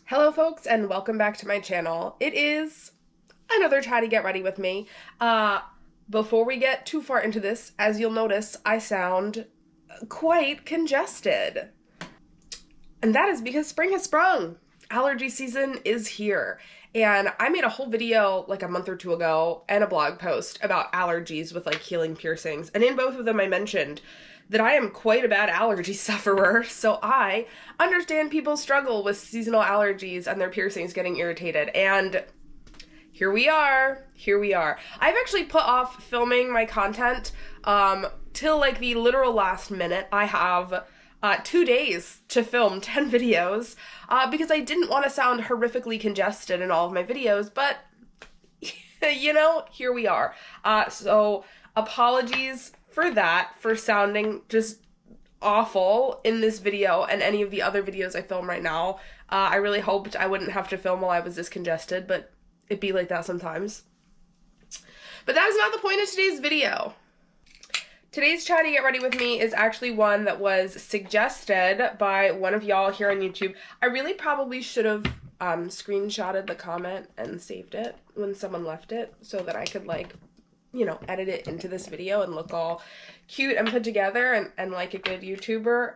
Hello folks and welcome back to my channel. It is another chatty get ready with me. Before we get too far into this, as you'll notice, I sound quite congested. And that is because spring has sprung. Allergy season is here. And I made a whole video like a month or two ago and a blog post about allergies with like healing piercings. And in both of them I mentioned that I am quite a bad allergy sufferer, so I understand people's struggle with seasonal allergies and their piercings getting irritated, and here we are. I've actually put off filming my content till like the literal last minute. I have 2 days to film 10 videos because I didn't want to sound horrifically congested in all of my videos, but you know, here we are. So apologies for that, for sounding just awful in this video and any of the other videos I film right now. I really hoped I wouldn't have to film while I was this congested, but it'd be like that sometimes. But that is not the point of today's video. Today's chatty get ready with me is actually one that was suggested by one of y'all here on YouTube. I really probably should have screenshotted the comment and saved it when someone left it so that I could like, you know, edit it into this video and look all cute and put together and like a good YouTuber.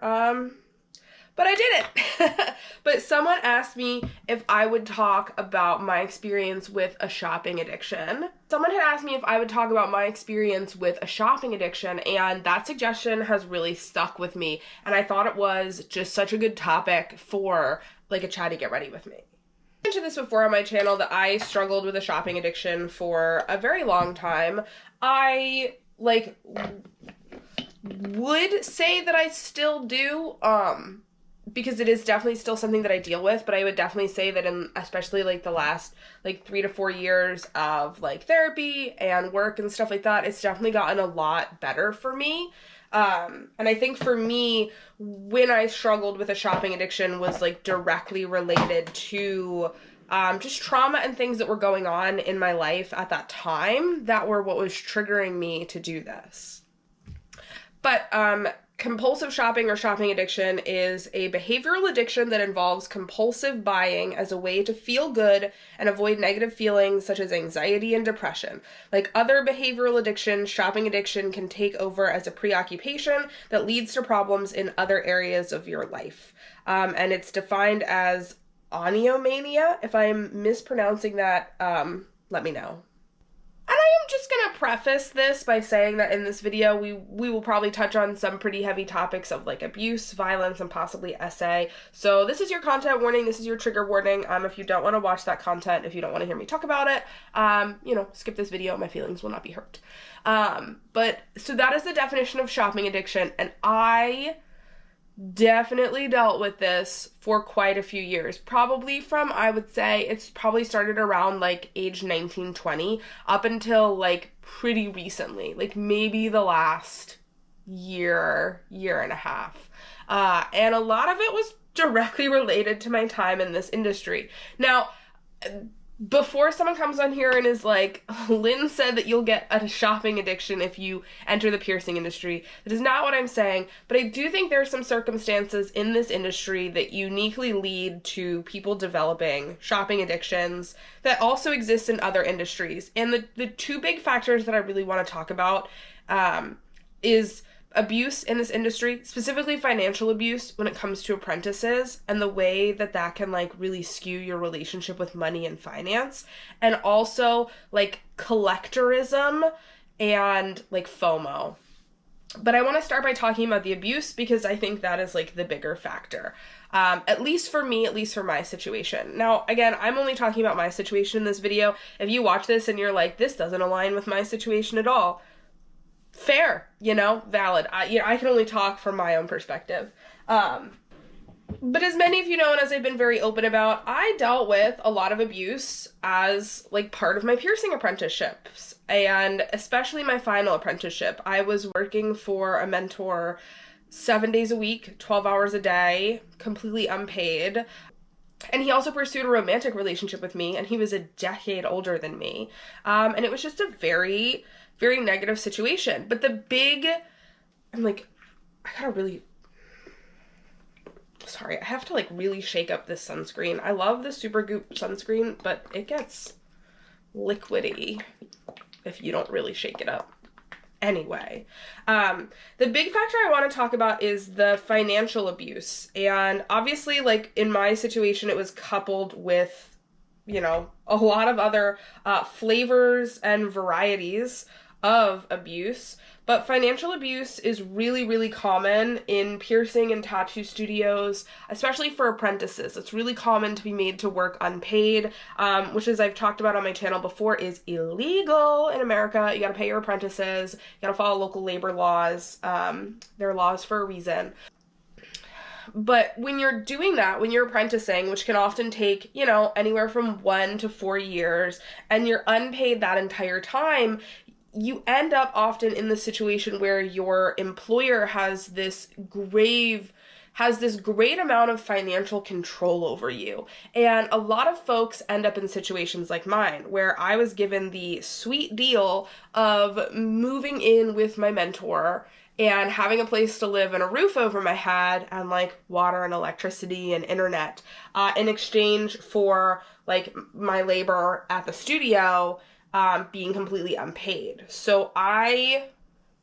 But I did it. But someone asked me if I would talk about my experience with a shopping addiction. Someone had asked me if I would talk about my experience with a shopping addiction, and that suggestion has really stuck with me. And I thought it was just such a good topic for like a chatty get ready with me. I mentioned this before on my channel that I struggled with a shopping addiction for a very long time. I like would say that I still do, because it is definitely still something that I deal with, but I would definitely say that in especially like the last like 3 to 4 years of like therapy and work and stuff like that, it's definitely gotten a lot better for me. And I think for me, when I struggled with a shopping addiction was like directly related to just trauma and things that were going on in my life at that time that were what was triggering me to do this. But compulsive shopping or shopping addiction is a behavioral addiction that involves compulsive buying as a way to feel good and avoid negative feelings such as anxiety and depression. Like other behavioral addictions, shopping addiction can take over as a preoccupation that leads to problems in other areas of your life. And it's defined as oniomania. If I'm mispronouncing that, let me know. And I am just going to preface this by saying that in this video, we will probably touch on some pretty heavy topics of like abuse, violence, and possibly SA. So this is your content warning. This is your trigger warning. If you don't want to watch that content, if you don't want to hear me talk about it, you know, skip this video. My feelings will not be hurt. But so that is the definition of shopping addiction. And I definitely dealt with this for quite a few years. Probably from, I would say, it's probably started around like age 19, 20, up until like pretty recently, like maybe the last year and a half. And a lot of it was directly related to my time in this industry. Now, before someone comes on here and is like, Lynn said that you'll get a shopping addiction if you enter the piercing industry. That is not what I'm saying, but I do think there are some circumstances in this industry that uniquely lead to people developing shopping addictions that also exist in other industries. And the two big factors that I really want to talk about is abuse in this industry, specifically financial abuse when it comes to apprentices and the way that that can like really skew your relationship with money and finance, and also like collectorism and like FOMO. But I want to start by talking about the abuse because I think that is like the bigger factor, at least for me, at least for my situation. Now, again, I'm only talking about my situation in this video. If you watch this and you're like, this doesn't align with my situation at all, fair, you know, valid. I can only talk from my own perspective. But as many of you know, and as I've been very open about, I dealt with a lot of abuse as like part of my piercing apprenticeships, and especially my final apprenticeship. I was working for a mentor 7 days a week, 12 hours a day, completely unpaid. And he also pursued a romantic relationship with me, and he was a decade older than me. And it was just a very, very negative situation. But the big, I'm like, I gotta really Sorry, I have to like really shake up this sunscreen. I love the Supergoop sunscreen, but it gets liquidy if you don't really shake it up. Anyway, the big factor I want to talk about is the financial abuse. And obviously, like in my situation, it was coupled with, you know, a lot of other flavors and varieties of abuse. But financial abuse is really, really common in piercing and tattoo studios, especially for apprentices. It's really common to be made to work unpaid, which, as I've talked about on my channel before, is illegal in America. You gotta pay your apprentices, you gotta follow local labor laws. There are laws for a reason. But when you're doing that, when you're apprenticing, which can often take, you know, anywhere from 1 to 4 years, and you're unpaid that entire time, you end up often in the situation where your employer has this great amount of financial control over you. And a lot of folks end up in situations like mine, where I was given the sweet deal of moving in with my mentor and having a place to live and a roof over my head and like water and electricity and internet, in exchange for like my labor at the studio being completely unpaid. So I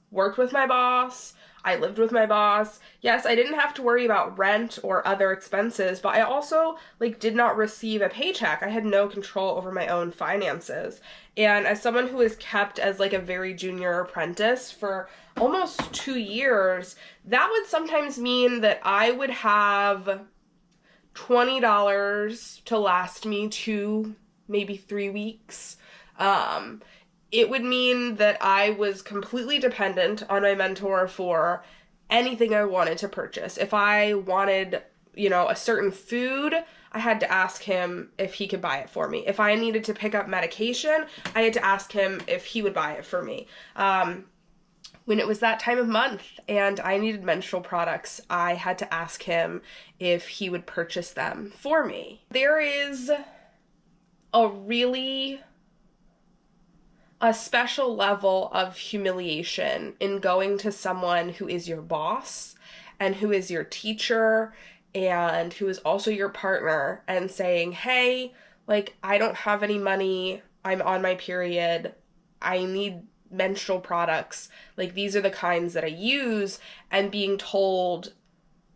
worked with my boss. I lived with my boss. Yes, I didn't have to worry about rent or other expenses, but I also like did not receive a paycheck. I had no control over my own finances. And as someone who was kept as like a very junior apprentice for almost 2 years, that would sometimes mean that I would have $20 to last me 2, maybe 3 weeks. It would mean that I was completely dependent on my mentor for anything I wanted to purchase. If I wanted, you know, a certain food, I had to ask him if he could buy it for me. If I needed to pick up medication, I had to ask him if he would buy it for me. When it was that time of month and I needed menstrual products, I had to ask him if he would purchase them for me. There is a special level of humiliation in going to someone who is your boss and who is your teacher and who is also your partner and saying, hey, like, I don't have any money, I'm on my period, I need menstrual products, like, these are the kinds that I use, and being told,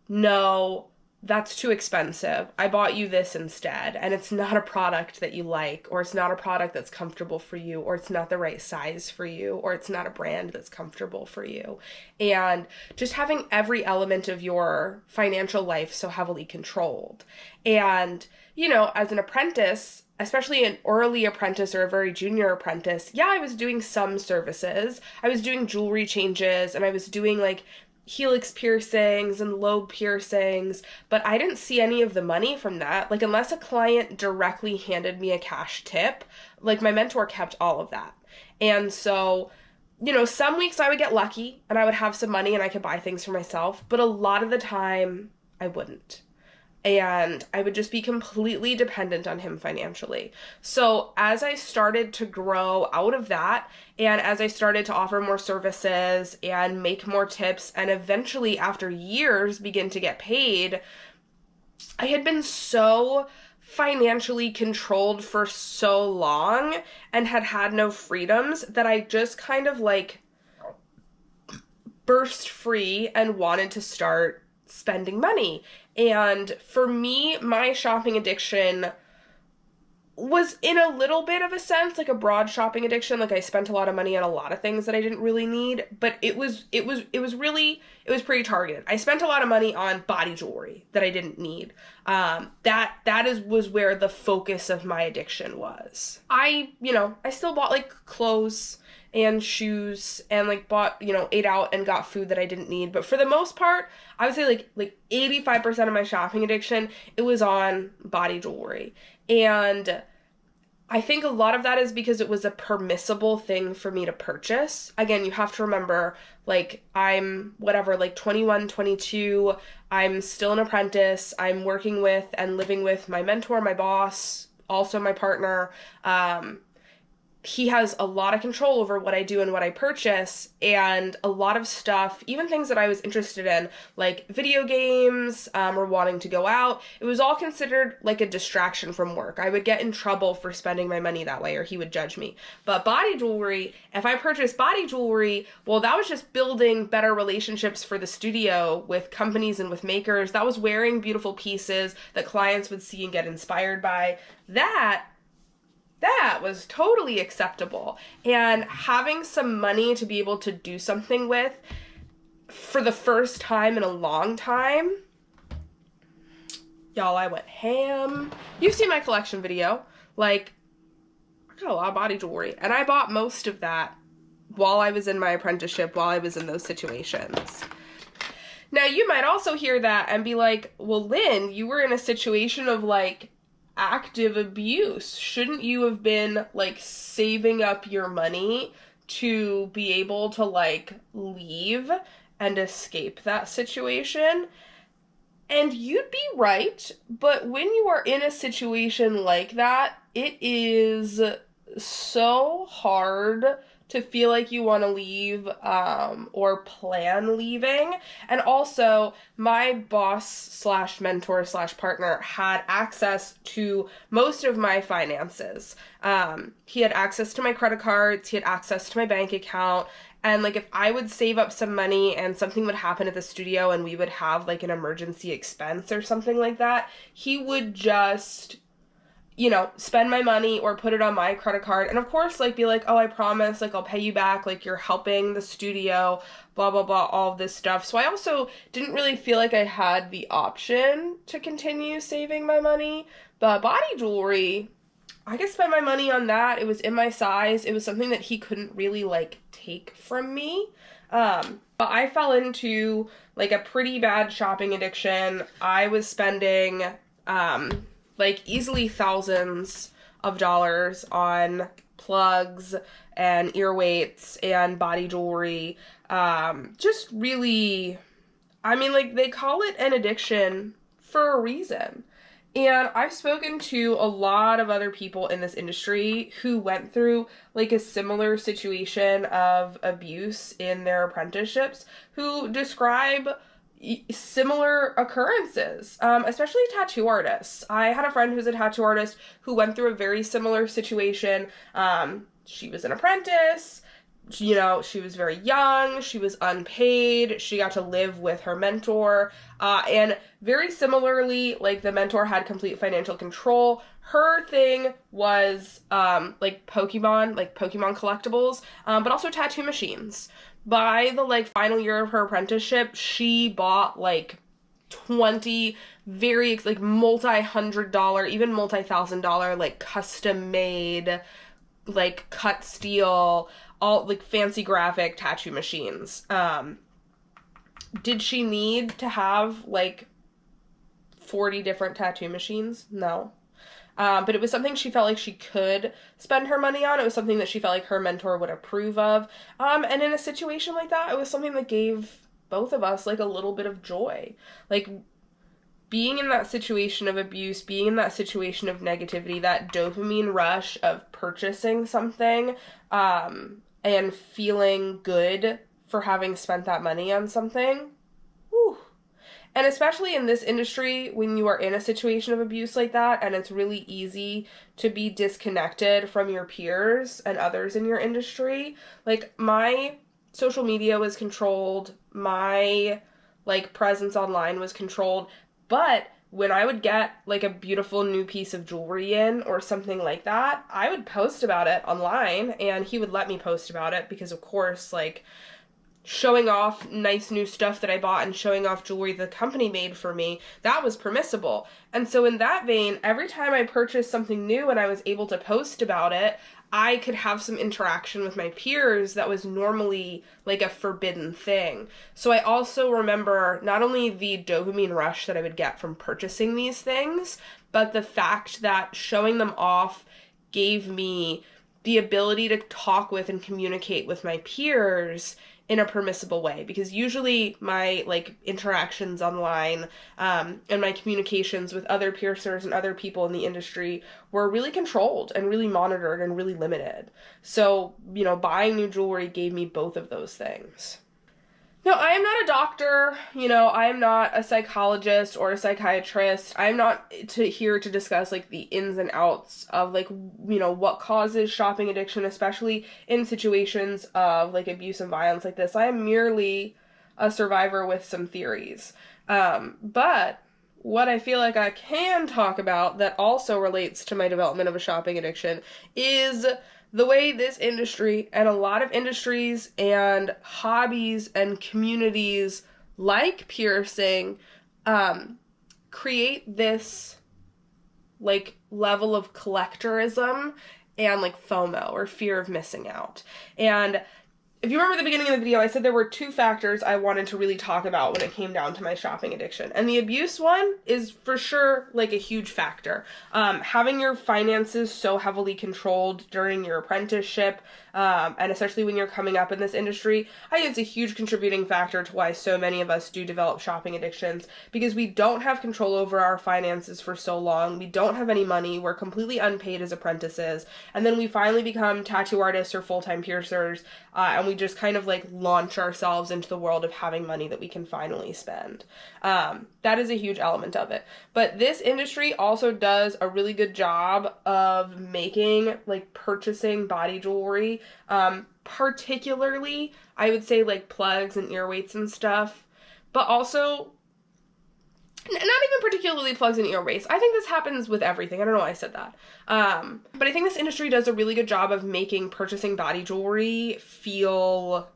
no, that's too expensive. I bought you this instead, and it's not a product that you like, or it's not a product that's comfortable for you, or it's not the right size for you, or it's not a brand that's comfortable for you. And just having every element of your financial life so heavily controlled. And, you know, as an apprentice, especially an early apprentice or a very junior apprentice, yeah, I was doing some services. I was doing jewelry changes, and I was doing like helix piercings and lobe piercings, but I didn't see any of the money from that. Like, unless a client directly handed me a cash tip, like, my mentor kept all of that. And so, you know, some weeks I would get lucky and I would have some money and I could buy things for myself, but a lot of the time I wouldn't. And I would just be completely dependent on him financially. So as I started to grow out of that, and as I started to offer more services and make more tips, and eventually after years begin to get paid, I had been so financially controlled for so long and had no freedoms that I just kind of like burst free and wanted to start spending money. And for me, my shopping addiction was, in a little bit of a sense, like a broad shopping addiction. Like, I spent a lot of money on a lot of things that I didn't really need, but it was pretty targeted. I spent a lot of money on body jewelry that I didn't need. Was where the focus of my addiction was. I still bought like clothes and shoes and like bought, ate out and got food that I didn't need. But for the most part, I would say like 85% of my shopping addiction, it was on body jewelry. And I think a lot of that is because it was a permissible thing for me to purchase. Again, you have to remember, like, I'm 21, 22, I'm still an apprentice, I'm working with and living with my mentor, my boss, also my partner, he has a lot of control over what I do and what I purchase, and a lot of stuff, even things that I was interested in, like video games, or wanting to go out, it was all considered like a distraction from work. I would get in trouble for spending my money that way, or he would judge me. But body jewelry, if I purchased body jewelry, well, that was just building better relationships for the studio with companies and with makers. That was wearing beautiful pieces that clients would see and get inspired by. That was totally acceptable. And having some money to be able to do something with for the first time in a long time, y'all, I went ham. You've seen my collection video. Like, I got a lot of body jewelry, and I bought most of that while I was in my apprenticeship, while I was in those situations. Now, you might also hear that and be like, well, Lynn, you were in a situation of, like, active abuse. Shouldn't you have been, like, saving up your money to be able to, like, leave and escape that situation? And you'd be right, but when you are in a situation like that, it is so hard to feel like you want to leave, or plan leaving. And also, my boss slash mentor slash partner had access to most of my finances. He had access to my credit cards, he had access to my bank account, and like if I would save up some money and something would happen at the studio and we would have like an emergency expense or something like that, he would just, you know, spend my money or put it on my credit card. And of course, like, be like, oh, I promise, like, I'll pay you back, like, you're helping the studio, blah, blah, blah, all of this stuff. So I also didn't really feel like I had the option to continue saving my money. But body jewelry, I could spend my money on that. It was in my size. It was something that he couldn't really, like, take from me. But I fell into, like, a pretty bad shopping addiction. I was spending, like, easily thousands of dollars on plugs and ear weights and body jewelry. Just really, I mean, like, they call it an addiction for a reason. And I've spoken to a lot of other people in this industry who went through, like, a similar situation of abuse in their apprenticeships, who describe similar occurrences, especially tattoo artists. I had a friend who's a tattoo artist who went through a very similar situation. She was an apprentice, you know, she was very young, she was unpaid, she got to live with her mentor, and very similarly, like, the mentor had complete financial control. Her thing was, like, Pokemon collectibles, but also tattoo machines. By the, like, final year of her apprenticeship, she bought, like, 20 very, like, multi-$100, even multi-$1,000, like, custom-made, like, cut steel, all, like, fancy graphic tattoo machines. Did she need to have, like, 40 different tattoo machines? No. But it was something she felt like she could spend her money on. It was something that she felt like her mentor would approve of. And in a situation like that, it was something that gave both of us, like, a little bit of joy. Like, being in that situation of abuse, being in that situation of negativity, that dopamine rush of purchasing something, and feeling good for having spent that money on something. Whew. And especially in this industry, when you are in a situation of abuse like that, and it's really easy to be disconnected from your peers and others in your industry. Like, my social media was controlled, my, like, presence online was controlled, but when I would get, like, a beautiful new piece of jewelry in or something like that, I would post about it online, and he would let me post about it because, of course, like, showing off nice new stuff that I bought and showing off jewelry the company made for me, that was permissible. And so in that vein, every time I purchased something new and I was able to post about it, I could have some interaction with my peers that was normally, like, a forbidden thing. So I also remember not only the dopamine rush that I would get from purchasing these things, but the fact that showing them off gave me the ability to talk with and communicate with my peers in a permissible way, because usually my like interactions online and my communications with other piercers and other people in the industry were really controlled and really monitored and really limited. So, you know, buying new jewelry gave me both of those things. No, I am not a doctor, you know, I am not a psychologist or a psychiatrist. I'm not here to discuss, like, the ins and outs of, like, you know, what causes shopping addiction, especially in situations of, like, abuse and violence like this. I am merely a survivor with some theories. But what I feel like I can talk about that also relates to my development of a shopping addiction is the way this industry and a lot of industries and hobbies and communities like piercing create this like level of collectorism and like FOMO, or fear of missing out. And if you remember the beginning of the video, I said there were two factors I wanted to really talk about when it came down to my shopping addiction. And the abuse one is for sure like a huge factor. Having your finances so heavily controlled during your apprenticeship, and especially when you're coming up in this industry, I think it's a huge contributing factor to why so many of us do develop shopping addictions, because we don't have control over our finances for so long. We don't have any money. We're completely unpaid as apprentices. And then we finally become tattoo artists or full-time piercers, and we just kind of like launch ourselves into the world of having money that we can finally spend. That is a huge element of it. But this industry also does a really good job of making like purchasing body jewelry, particularly I would say like plugs and ear weights and stuff, but also not even particularly plugs and ear weights. I think this happens with everything. I don't know why I said that. But I think this industry does a really good job of making purchasing body jewelry feel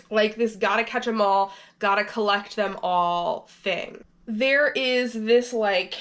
like this gotta catch them all, gotta collect them all thing. There is this like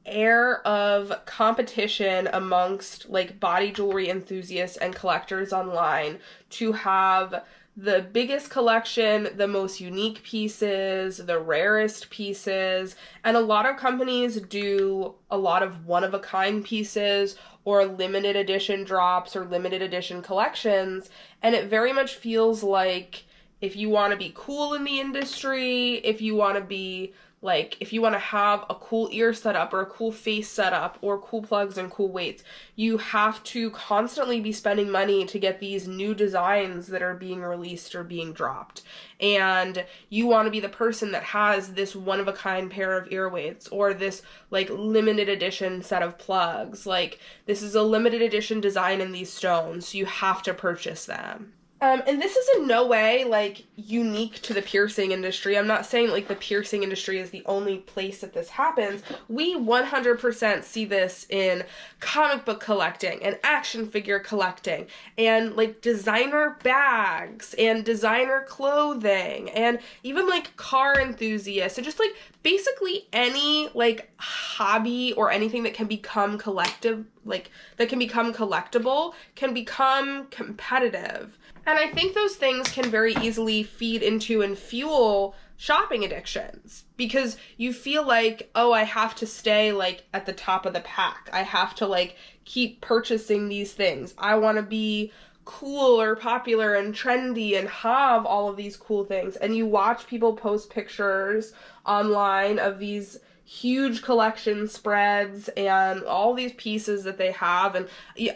air of competition amongst like body jewelry enthusiasts and collectors online to have the biggest collection, the most unique pieces, the rarest pieces, and a lot of companies do a lot of one-of-a-kind pieces or limited edition drops or limited edition collections, and it very much feels like if you want to be cool in the industry, if you want to be like, if you want to have a cool ear setup or a cool face setup or cool plugs and cool weights, you have to constantly be spending money to get these new designs that are being released or being dropped. And you want to be the person that has this one-of-a-kind pair of ear weights or this like limited edition set of plugs. Like, this is a limited edition design in these stones, so you have to purchase them. And this is in no way, like, unique to the piercing industry. I'm not saying, like, the piercing industry is the only place that this happens. We 100% see this in comic book collecting and action figure collecting and, like, designer bags and designer clothing and even, like, car enthusiasts and just, like, basically any, like, hobby or anything that can become collective, like, that can become collectible can become competitive. And I think those things can very easily feed into and fuel shopping addictions, because you feel like, oh, I have to stay like at the top of the pack. I have to like keep purchasing these things. I want to be cool or popular and trendy and have all of these cool things. And you watch people post pictures online of these huge collection spreads and all these pieces that they have. And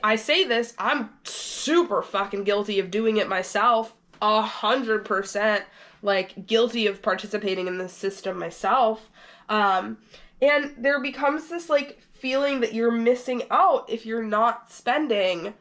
I say this, I'm super fucking guilty of doing it myself, 100% like guilty of participating in this system myself. And there becomes this like feeling that you're missing out if you're not spending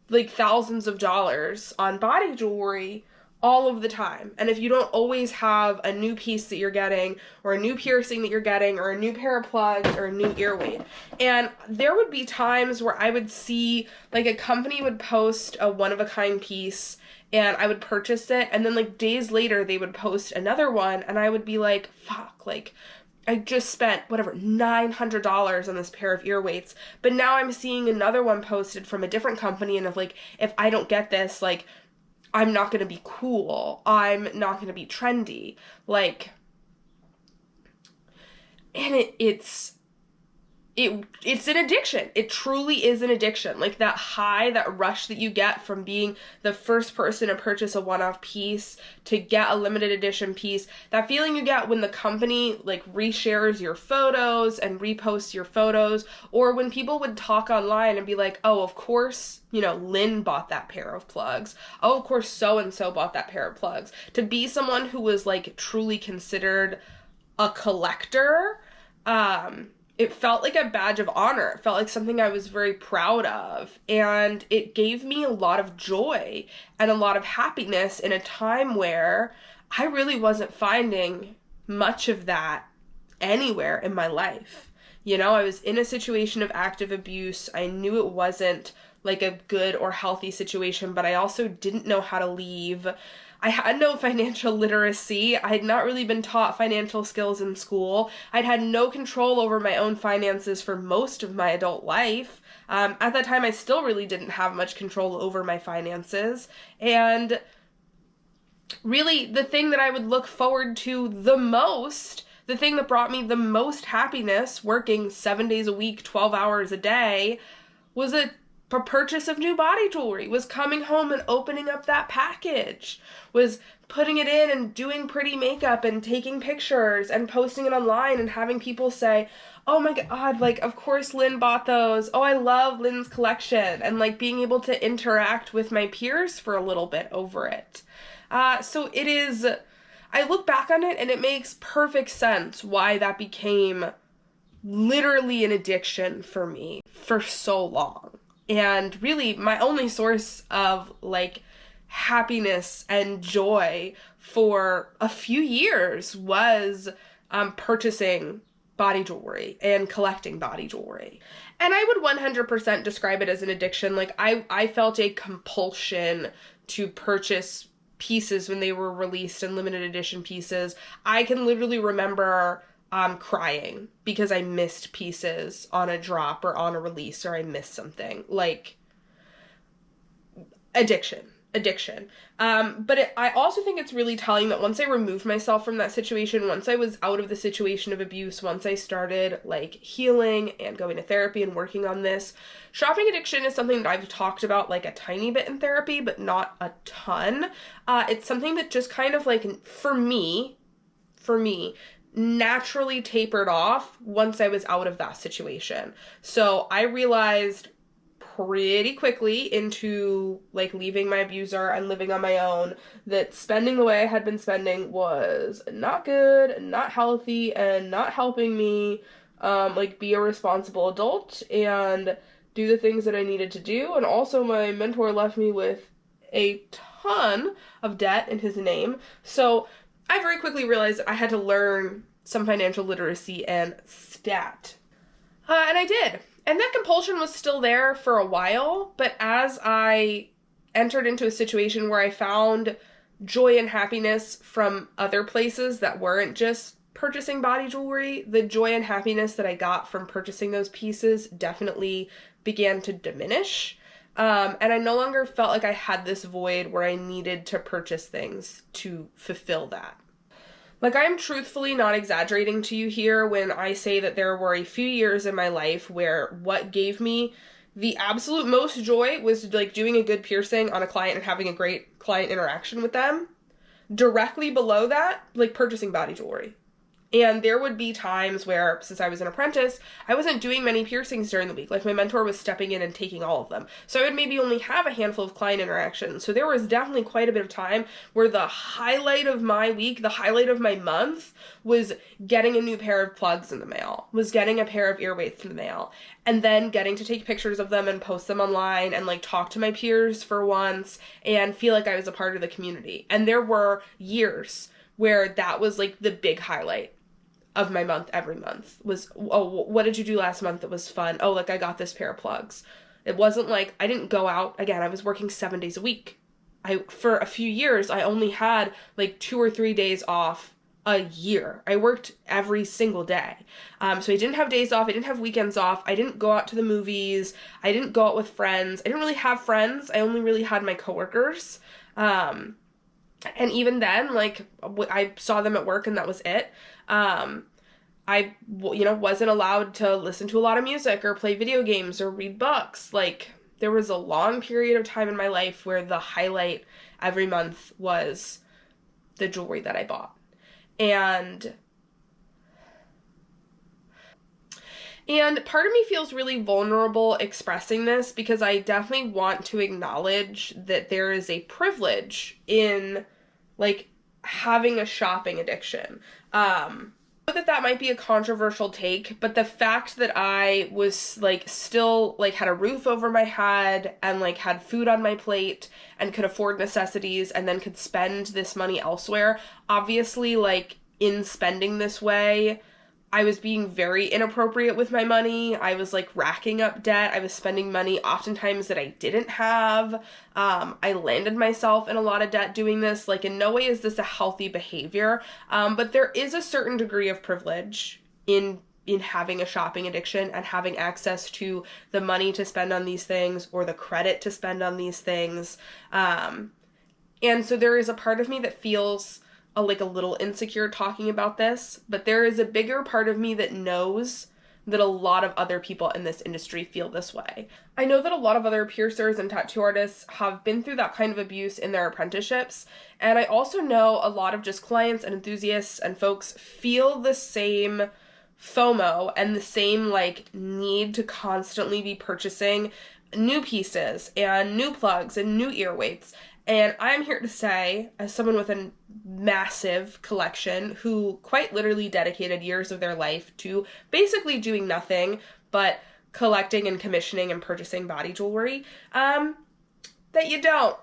like thousands of dollars on body jewelry all of the time. And if you don't always have a new piece that you're getting or a new piercing that you're getting or a new pair of plugs or a new ear weight. And there would be times where I would see like a company would post a one-of-a-kind piece and I would purchase it, and then like days later they would post another one and I would be like, fuck, like I just spent whatever $900 on this pair of ear weights, but now I'm seeing another one posted from a different company, and if I don't get this, like, I'm not going to be cool. I'm not going to be trendy. Like, and it's it's an addiction. It truly is an addiction. Like that high, that rush that you get from being the first person to purchase a one-off piece, to get a limited edition piece, that feeling you get when the company like reshares your photos and reposts your photos, or when people would talk online and be like, oh, of course, you know, Lynn bought that pair of plugs. Oh, of course, so-and-so bought that pair of plugs. To be someone who was like truly considered a collector, it felt like a badge of honor. It felt like something I was very proud of. And it gave me a lot of joy and a lot of happiness in a time where I really wasn't finding much of that anywhere in my life. You know, I was in a situation of active abuse. I knew it wasn't like a good or healthy situation, but I also didn't know how to leave. I had no financial literacy. I had not really been taught financial skills in school. I'd had no control over my own finances for most of my adult life. At that time, I still really didn't have much control over my finances. And really, the thing that I would look forward to the most, the thing that brought me the most happiness, working 7 days a week, 12 hours a day, was a purchase of new body jewelry, was coming home and opening up that package, was putting it in and doing pretty makeup and taking pictures and posting it online and having people say, oh my God, like, of course Lynn bought those. Oh, I love Lynn's collection. And like being able to interact with my peers for a little bit over it. So it is, I look back on it and it makes perfect sense why that became literally an addiction for me for so long. And really, my only source of, like, happiness and joy for a few years was purchasing body jewelry and collecting body jewelry. And I would 100% describe it as an addiction. Like, I felt a compulsion to purchase pieces when they were released in limited edition pieces. I can literally remember crying because I missed pieces on a drop or on a release, or I missed something. Like, addiction. But I also think it's really telling that once I removed myself from that situation, once I was out of the situation of abuse, once I started like healing and going to therapy and working on this, shopping addiction is something that I've talked about like a tiny bit in therapy, but not a ton. It's something that just kind of like, for me, naturally tapered off once I was out of that situation. So I realized pretty quickly into like leaving my abuser and living on my own that spending the way I had been spending was not good, not healthy, and not helping me like be a responsible adult and do the things that I needed to do. And also my mentor left me with a ton of debt in his name. So I very quickly realized I had to learn some financial literacy and stat. And I did. And that compulsion was still there for a while, but as I entered into a situation where I found joy and happiness from other places that weren't just purchasing body jewelry, the joy and happiness that I got from purchasing those pieces definitely began to diminish. And I no longer felt like I had this void where I needed to purchase things to fulfill that. Like, I am truthfully not exaggerating to you here when I say that there were a few years in my life where what gave me the absolute most joy was, like, doing a good piercing on a client and having a great client interaction with them. Directly below that, like, purchasing body jewelry. And there would be times where, since I was an apprentice, I wasn't doing many piercings during the week. Like, my mentor was stepping in and taking all of them. So I would maybe only have a handful of client interactions. So there was definitely quite a bit of time where the highlight of my week, the highlight of my month, was getting a new pair of plugs in the mail, was getting a pair of ear weights in the mail, and then getting to take pictures of them and post them online and, like, talk to my peers for once and feel like I was a part of the community. And there were years where that was, like, the big highlight of my month every month was, oh, what did you do last month that was fun? Oh, like, I got this pair of plugs. It wasn't like I didn't go out. Again, I was working 7 days a week. For a few years, I only had like 2 or 3 days off a year. I worked every single day. So I didn't have days off. I didn't have weekends off. I didn't go out to the movies. I didn't go out with friends. I didn't really have friends. I only really had my coworkers. And even then, like, I saw them at work and that was it. I, wasn't allowed to listen to a lot of music or play video games or read books. Like, there was a long period of time in my life where the highlight every month was the jewelry that I bought. And part of me feels really vulnerable expressing this because I definitely want to acknowledge that there is a privilege in, like, having a shopping addiction. That might be a controversial take, but the fact that I was, like, still, like, had a roof over my head and, like, had food on my plate and could afford necessities and then could spend this money elsewhere, obviously, like, in spending this way, I was being very inappropriate with my money. I was, like, racking up debt. I was spending money oftentimes that I didn't have. I landed myself in a lot of debt doing this. Like, in no way is this a healthy behavior. But there is a certain degree of privilege in having a shopping addiction and having access to the money to spend on these things or the credit to spend on these things. And so there is a part of me that feels a little insecure talking about this, but there is a bigger part of me that knows that a lot of other people in this industry feel this way. I know that a lot of other piercers and tattoo artists have been through that kind of abuse in their apprenticeships, and I also know a lot of just clients and enthusiasts and folks feel the same FOMO and the same, like, need to constantly be purchasing new pieces and new plugs and new ear weights. And I'm here to say, as someone with a massive collection who quite literally dedicated years of their life to basically doing nothing but collecting and commissioning and purchasing body jewelry, that you don't.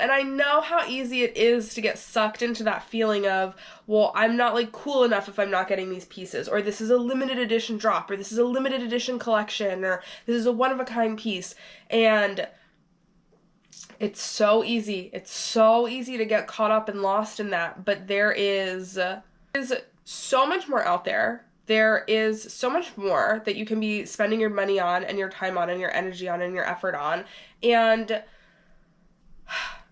And I know how easy it is to get sucked into that feeling of, well, I'm not, like, cool enough if I'm not getting these pieces, or this is a limited edition drop, or this is a limited edition collection, or this is a one-of-a-kind piece. And it's so easy. It's so easy to get caught up and lost in that. But there is so much more out there. There is so much more that you can be spending your money on and your time on and your energy on and your effort on. And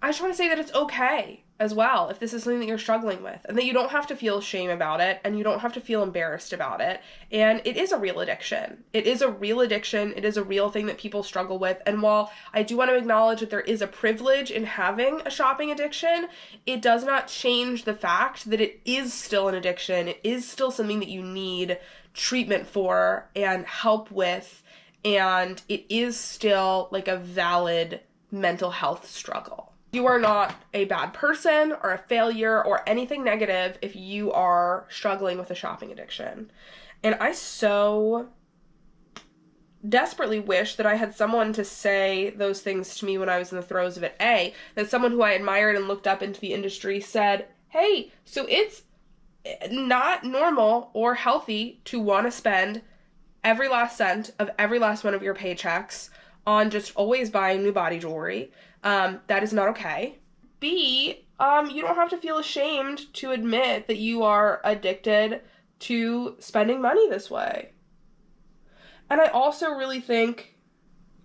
I just want to say that it's okay as well if this is something that you're struggling with, and that you don't have to feel shame about it and you don't have to feel embarrassed about it. And it is a real addiction. It is a real addiction. It is a real thing that people struggle with. And while I do want to acknowledge that there is a privilege in having a shopping addiction, it does not change the fact that it is still an addiction. It is still something that you need treatment for and help with, and it is still, like, a valid mental health struggle. You are not a bad person or a failure or anything negative if you are struggling with a shopping addiction. And I so desperately wish that I had someone to say those things to me when I was in the throes of it. That someone who I admired and looked up into the industry said, hey, so it's not normal or healthy to want to spend every last cent of every last one of your paychecks on just always buying new body jewelry. That is not okay. B, you don't have to feel ashamed to admit that you are addicted to spending money this way. And I also really think,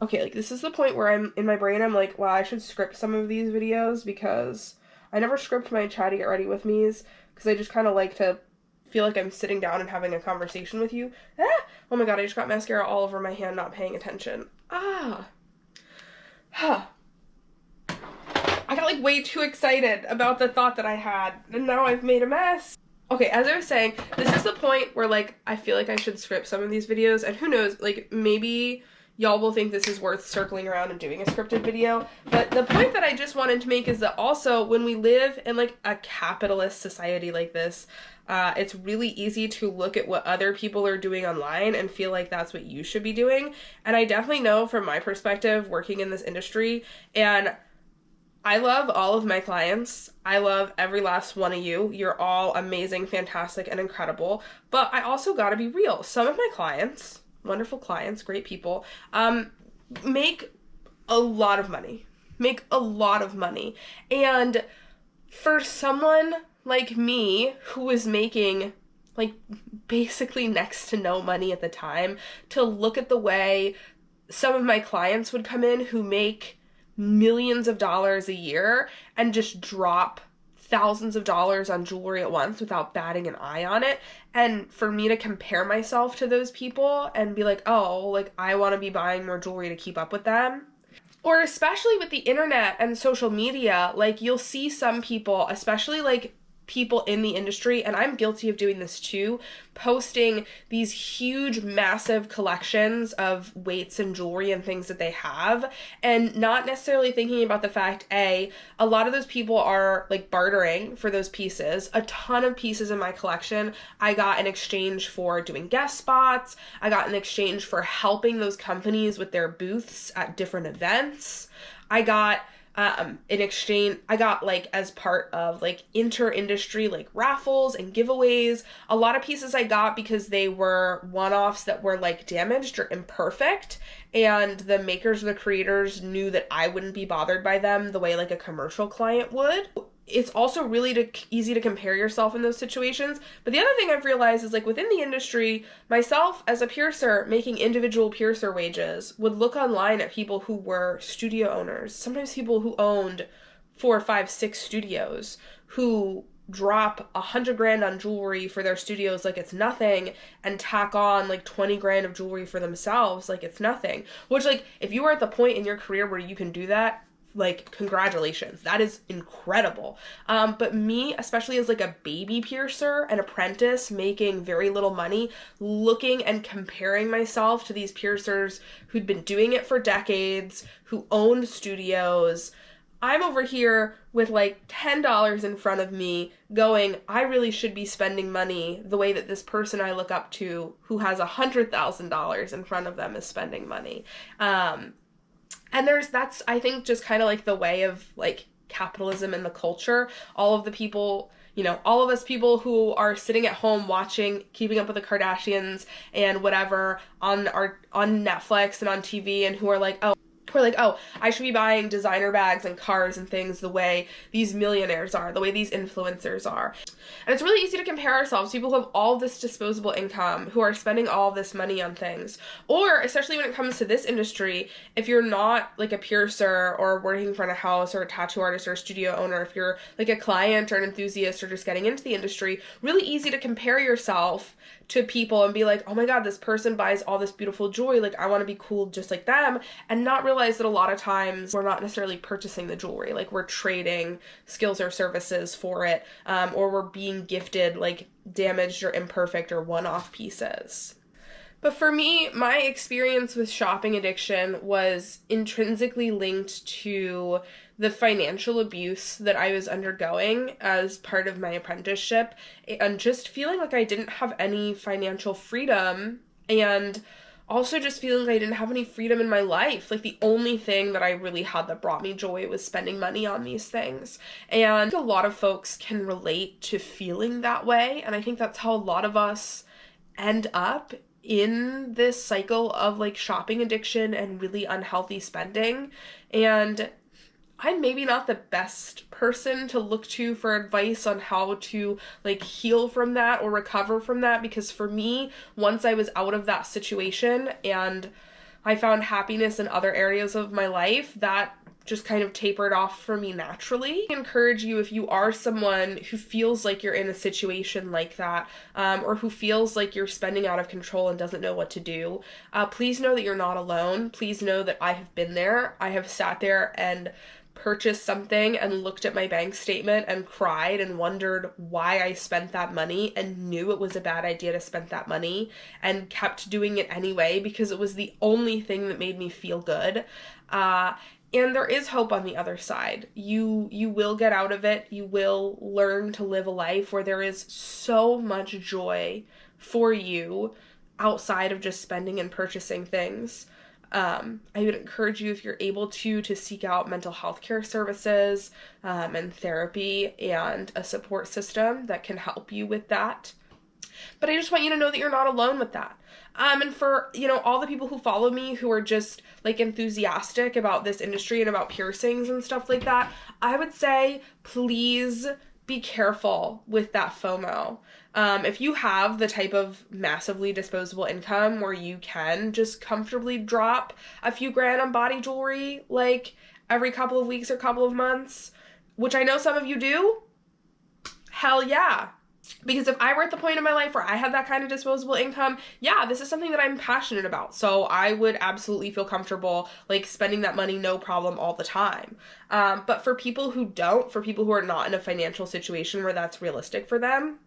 okay, like, this is the point where I'm in my brain, I'm like, wow, I should script some of these videos, because I never script my Chat to Get Ready With Me's, because I just kind of like to feel like I'm sitting down and having a conversation with you. Oh my god, I just got mascara all over my hand, not paying attention. I got, like, way too excited about the thought that I had, and now I've made a mess. Okay, as I was saying, this is the point where, like, I feel like I should script some of these videos, and who knows, like, maybe y'all will think this is worth circling around and doing a scripted video. But the point that I just wanted to make is that also, when we live in, like, a capitalist society like this, it's really easy to look at what other people are doing online and feel like that's what you should be doing. And I definitely know from my perspective working in this industry, and I love all of my clients. I love every last one of you. You're all amazing, fantastic, and incredible. But I also gotta be real. Some of my clients, wonderful clients, great people, make a lot of money. And for someone like me, who was making, like, basically next to no money at the time, to look at the way some of my clients would come in who make millions of dollars a year and just drop thousands of dollars on jewelry at once without batting an eye on it. And for me to compare myself to those people and be like, oh, like I want to be buying more jewelry to keep up with them. Or especially with the internet and social media, like you'll see some people, especially like people in the industry, and I'm guilty of doing this too, posting these huge, massive collections of weights and jewelry and things that they have, and not necessarily thinking about the fact, a lot of those people are like bartering for those pieces. A ton of pieces in my collection I got in exchange for doing guest spots. I got in exchange for helping those companies with their booths at different events. I got in exchange, I got like as part of like inter-industry like raffles and giveaways. A lot of pieces I got because they were one-offs that were like damaged or imperfect, and the makers or the creators knew that I wouldn't be bothered by them the way like a commercial client would. It's also really easy to compare yourself in those situations. But the other thing I've realized is like within the industry, myself as a piercer making individual piercer wages would look online at people who were studio owners, sometimes people who owned 4, 5, 6 studios, who drop $100,000 on jewelry for their studios like it's nothing, and tack on like $20,000 of jewelry for themselves like it's nothing. Which, like, if you are at the point in your career where you can do that, like, congratulations. That is incredible. But me, especially as like a baby piercer, an apprentice making very little money, looking and comparing myself to these piercers who'd been doing it for decades, who owned studios, I'm over here with like $10 in front of me going, I really should be spending money the way that this person I look up to who has $100,000 in front of them is spending money. And that's, I think, just kind of like the way of like capitalism and the culture. All of the people, all of us people who are sitting at home watching Keeping Up with the Kardashians and whatever on Netflix and on TV, and who are like, oh, I should be buying designer bags and cars and things the way these millionaires are, the way these influencers are. And it's really easy to compare ourselves to people who have all this disposable income, who are spending all this money on things. Or, especially when it comes to this industry, if you're not like a piercer or working in front of a house or a tattoo artist or a studio owner, if you're like a client or an enthusiast or just getting into the industry, really easy to compare yourself to people and be like, oh my god, this person buys all this beautiful jewelry, like I want to be cool just like them, and not realize that a lot of times we're not necessarily purchasing the jewelry, like we're trading skills or services for it, or we're being gifted like damaged or imperfect or one-off pieces. But for me, my experience with shopping addiction was intrinsically linked to the financial abuse that I was undergoing as part of my apprenticeship, and just feeling like I didn't have any financial freedom, and also just feeling like I didn't have any freedom in my life. Like the only thing that I really had that brought me joy was spending money on these things. And a lot of folks can relate to feeling that way, and I think that's how a lot of us end up in this cycle of like shopping addiction and really unhealthy spending. And I'm maybe not the best person to look to for advice on how to like heal from that or recover from that, because for me, once I was out of that situation and I found happiness in other areas of my life, that just kind of tapered off for me naturally. I encourage you, if you are someone who feels like you're in a situation like that, or who feels like you're spending out of control and doesn't know what to do, please know that you're not alone. Please know that I have been there. I have sat there and purchased something and looked at my bank statement and cried and wondered why I spent that money, and knew it was a bad idea to spend that money, and kept doing it anyway because it was the only thing that made me feel good. And there is hope on the other side. You will get out of it. You will learn to live a life where there is so much joy for you outside of just spending and purchasing things. I would encourage you, if you're able to seek out mental health care services, and therapy and a support system that can help you with that. But I just want you to know that you're not alone with that. And for, all the people who follow me who are just like enthusiastic about this industry and about piercings and stuff like that, I would say, please be careful with that FOMO. If you have the type of massively disposable income where you can just comfortably drop a few grand on body jewelry, like every couple of weeks or couple of months, which I know some of you do, hell yeah. Because if I were at the point in my life where I had that kind of disposable income, yeah, this is something that I'm passionate about. So I would absolutely feel comfortable like spending that money no problem all the time. But for people who don't, for people who are not in a financial situation where that's realistic for them,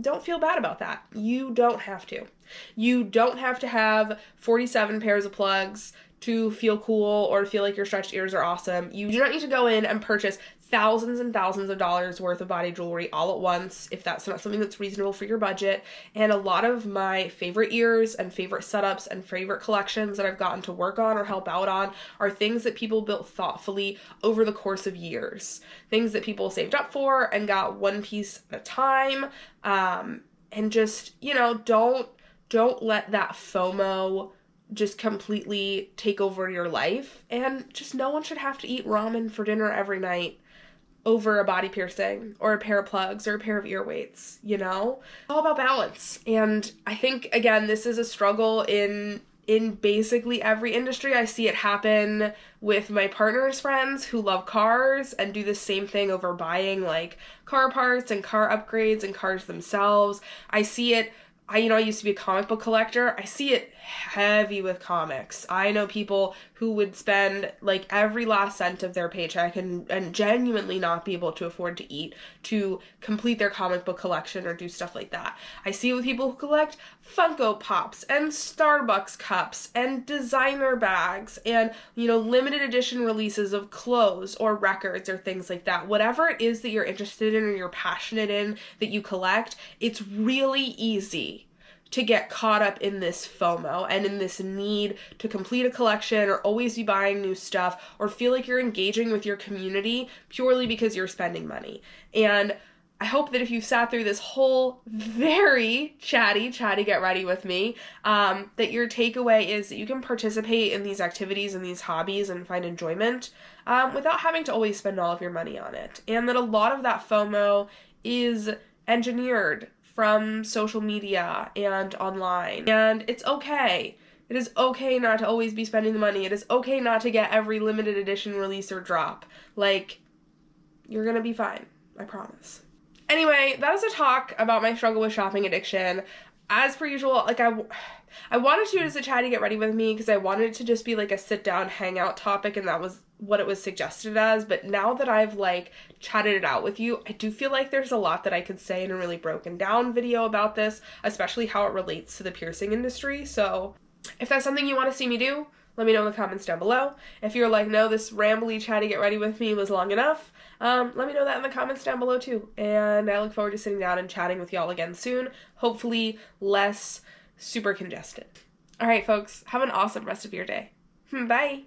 don't feel bad about that. You don't have to. You don't have to have 47 pairs of plugs to feel cool or feel like your stretched ears are awesome. You do not need to go in and purchase thousands and thousands of dollars worth of body jewelry all at once if that's not something that's reasonable for your budget. And a lot of my favorite ears and favorite setups and favorite collections that I've gotten to work on or help out on are things that people built thoughtfully over the course of years. Things that people saved up for and got one piece at a time. And just, you know, don't let that FOMO just completely take over your life. And just no one should have to eat ramen for dinner every night over a body piercing or a pair of plugs or a pair of ear weights, you know? It's all about balance. And I think, again, this is a struggle in basically every industry. I see it happen with my partner's friends who love cars and do the same thing over buying like car parts and car upgrades and cars themselves. I see it. I used to be a comic book collector. I see it heavy with comics. I know people who would spend like every last cent of their paycheck and genuinely not be able to afford to eat to complete their comic book collection or do stuff like that. I see it with people who collect Funko Pops and Starbucks cups and designer bags and, limited edition releases of clothes or records or things like that. Whatever it is that you're interested in or you're passionate in that you collect, it's really easy to get caught up in this FOMO and in this need to complete a collection or always be buying new stuff or feel like you're engaging with your community purely because you're spending money. And I hope that if you've sat through this whole very chatty get ready with me, that your takeaway is that you can participate in these activities and these hobbies and find enjoyment without having to always spend all of your money on it. And that a lot of that FOMO is engineered from social media and online. And it's okay. It is okay not to always be spending the money. It is okay not to get every limited edition release or drop. Like, you're gonna be fine. I promise. Anyway, that is a talk about my struggle with shopping addiction. As per usual, like I wanted to do it as a chatty get ready with me because I wanted it to just be like a sit down hangout topic, and that was what it was suggested as. But now that I've like chatted it out with you, I do feel like there's a lot that I could say in a really broken down video about this, especially how it relates to the piercing industry. So if that's something you want to see me do, let me know in the comments down below. If you're like, no, this rambly chatty get ready with me was long enough, let me know that in the comments down below too. And I look forward to sitting down and chatting with y'all again soon. Hopefully less super congested. All right, folks, have an awesome rest of your day. Bye.